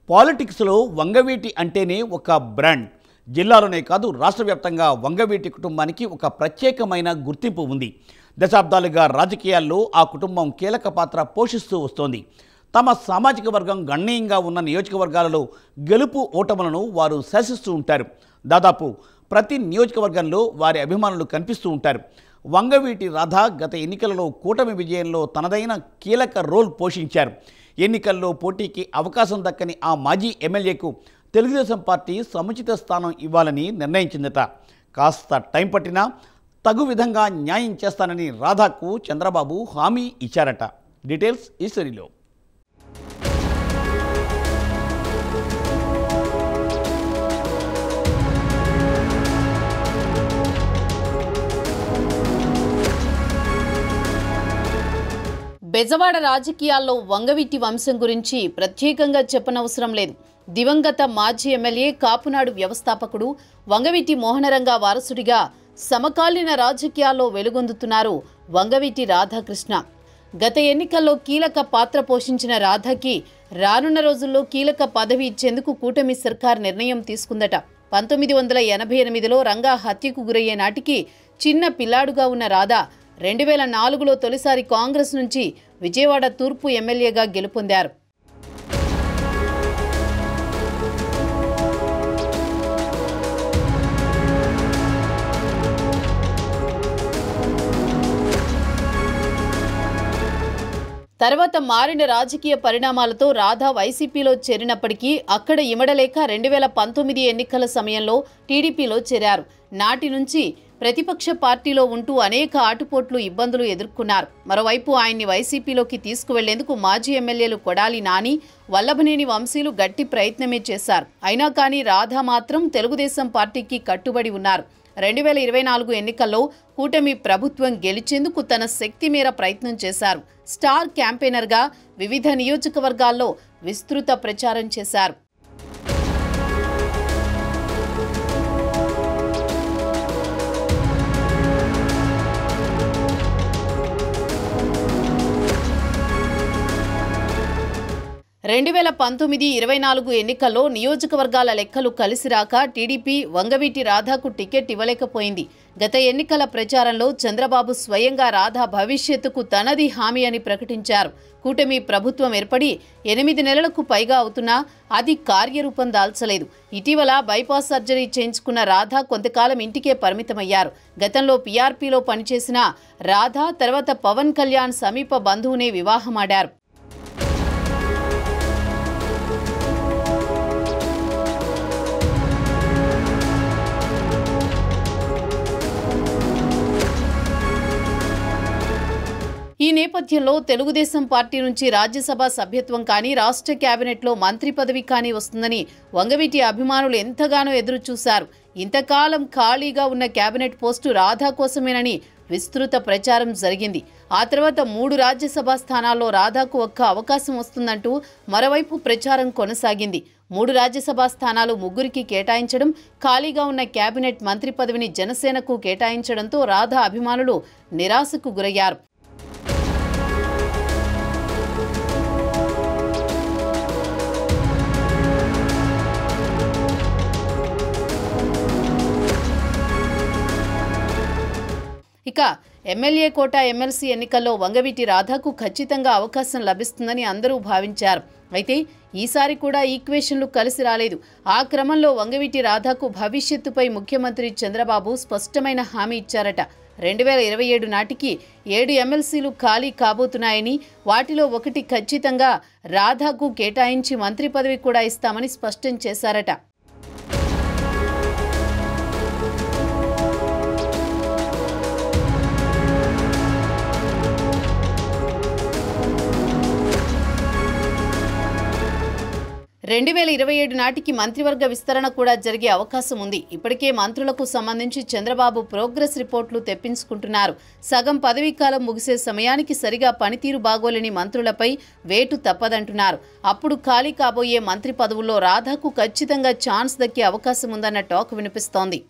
పాలిటిక్స్లో వంగవీటి అంటేనే ఒక బ్రాండ్. జిల్లాలోనే కాదు రాష్ట్ర వ్యాప్తంగా వంగవీటి కుటుంబానికి ఒక ప్రత్యేకమైన గుర్తింపు ఉంది. దశాబ్దాలుగా రాజకీయాల్లో ఆ కుటుంబం కీలక పాత్ర పోషిస్తూ వస్తోంది. తమ సామాజిక వర్గం గణనీయంగా ఉన్న నియోజకవర్గాలలో గెలుపు ఓటములను వారు శాసిస్తూ ఉంటారు. దాదాపు ప్రతి నియోజకవర్గంలో వారి అభిమానులు కనిపిస్తూ ఉంటారు. వంగవీటి రాధ గత ఎన్నికలలో కూటమి విజయంలో తనదైన కీలక రోల్ పోషించారు. ఎన్నికల్లో పోటీకి అవకాశం దక్కని ఆ మాజీ ఎమ్మెల్యేకు తెలుగుదేశం పార్టీ సముచిత స్థానం ఇవ్వాలని నిర్ణయించిందట. కాస్త టైం పట్టినా తగు విధంగా న్యాయం చేస్తానని రాధాకు చంద్రబాబు హామీ ఇచ్చారట. డీటెయిల్స్ ఈ స్టోరీలో. బెజవాడ రాజకీయాల్లో వంగవీటి వంశం గురించి ప్రత్యేకంగా చెప్పనవసరం లేదు. దివంగత మాజీ ఎమ్మెల్యే, కాపునాడు వ్యవస్థాపకుడు వంగవీటి మోహనరంగ వారసుడిగా సమకాలీన రాజకీయాల్లో వెలుగొందుతున్నారు వంగవీటి రాధాకృష్ణ. గత ఎన్నికల్లో కీలక పాత్ర పోషించిన రాధాకి రానున్న రోజుల్లో కీలక పదవి ఇచ్చేందుకు కూటమి సర్కార్ నిర్ణయం తీసుకుందట. 1988లో రంగా హత్యకు గురయ్యే నాటికి చిన్న పిల్లాడుగా ఉన్న రాధా 2004లో తొలిసారి కాంగ్రెస్ నుంచి విజయవాడ తూర్పు ఎమ్మెల్యేగా గెలుపొందారు. తర్వాత మారిన రాజకీయ పరిణామాలతో రాధా వైసీపీలో చేరినప్పటికీ అక్కడ ఇమడలేక 2019 ఎన్నికల సమయంలో టీడీపీలో చేరారు. నాటి నుంచి ప్రతిపక్ష పార్టీలో ఉంటూ అనేక ఆటుపోట్లు, ఇబ్బందులు ఎదుర్కొన్నారు. మరోవైపు ఆయన్ని వైసీపీలోకి తీసుకువెళ్లేందుకు మాజీ ఎమ్మెల్యేలు కొడాలి నాని, వల్లభనేని వంశీలు గట్టి ప్రయత్నమే చేశారు. అయినా కానీ రాధా మాత్రం తెలుగుదేశం పార్టీకి కట్టుబడి ఉన్నారు. 2024 ఎన్నికల్లో కూటమి ప్రభుత్వం గెలిచేందుకు తన శక్తి మేర ప్రయత్నం చేశారు. స్టార్ క్యాంపెయినర్గా వివిధ నియోజకవర్గాల్లో విస్తృత ప్రచారం చేశారు. రెండు 2019-24 ఎన్నికల్లో నియోజకవర్గాల లెక్కలు కలిసిరాక టీడీపీ వంగవీటి రాధాకు టికెట్ ఇవ్వలేకపోయింది. గత ఎన్నికల ప్రచారంలో చంద్రబాబు స్వయంగా రాధా భవిష్యత్తుకు తనది హామీ అని ప్రకటించారు. కూటమి ప్రభుత్వం ఏర్పడి 8 నెలలకు పైగా అవుతున్నా అది కార్యరూపం దాల్చలేదు. ఇటీవల బైపాస్ సర్జరీ చేయించుకున్న రాధా కొంతకాలం ఇంటికే పరిమితమయ్యారు. గతంలో పీఆర్పీలో పనిచేసిన రాధా తర్వాత పవన్ కళ్యాణ్ సమీప బంధువునే వివాహమాడారు. ఈ నేపథ్యంలో తెలుగుదేశం పార్టీ నుంచి రాజ్యసభ సభ్యత్వం కానీ, రాష్ట్ర కేబినెట్లో మంత్రి పదవి కానీ వస్తుందని వంగవీటి అభిమానులు ఎంతగానో ఎదురు చూశారు. ఇంతకాలం ఖాళీగా ఉన్న కేబినెట్ పోస్టు రాధా కోసమేనని విస్తృత ప్రచారం జరిగింది. ఆ తర్వాత 3 రాజ్యసభ స్థానాల్లో రాధాకు ఒక్క అవకాశం వస్తుందంటూ మరోవైపు ప్రచారం కొనసాగింది. 3 రాజ్యసభ స్థానాలు ముగ్గురికి కేటాయించడం, ఖాళీగా ఉన్న కేబినెట్ మంత్రి పదవిని జనసేనకు కేటాయించడంతో రాధా అభిమానులు నిరాశకు గురయ్యారు. ఇక ఎమ్మెల్యే కోట, ఎమ్మెల్సీ ఎన్నికల్లో వంగవీటి రాధాకు ఖచ్చితంగా అవకాశం లభిస్తుందని అందరూ భావించారు. అయితే ఈసారి కూడా ఈక్వేషన్లు కలిసి రాలేదు. ఆ క్రమంలో వంగవీటి రాధాకు భవిష్యత్తుపై ముఖ్యమంత్రి చంద్రబాబు స్పష్టమైన హామీ ఇచ్చారట. 2027 నాటికి 7 ఎమ్మెల్సీలు ఖాళీ కాబోతున్నాయని, వాటిలో 1 ఖచ్చితంగా రాధాకు కేటాయించి మంత్రి పదవి కూడా ఇస్తామని స్పష్టం చేశారట. రెండు 2027 నాటికి మంత్రివర్గ విస్తరణ కూడా జరిగే అవకాశం ఉంది. ఇప్పటికే మంత్రులకు సంబంధించి చంద్రబాబు ప్రోగ్రెస్ రిపోర్టులు తెప్పించుకుంటున్నారు. సగం పదవీకాలం ముగిసే సమయానికి సరిగా పనితీరు బాగోలేని మంత్రులపై వేటు తప్పదంటున్నారు. అప్పుడు ఖాళీ కాబోయే మంత్రి పదవుల్లో రాధాకు ఖచ్చితంగా ఛాన్స్ దక్కే అవకాశం ఉందన్న టాక్ వినిపిస్తోంది.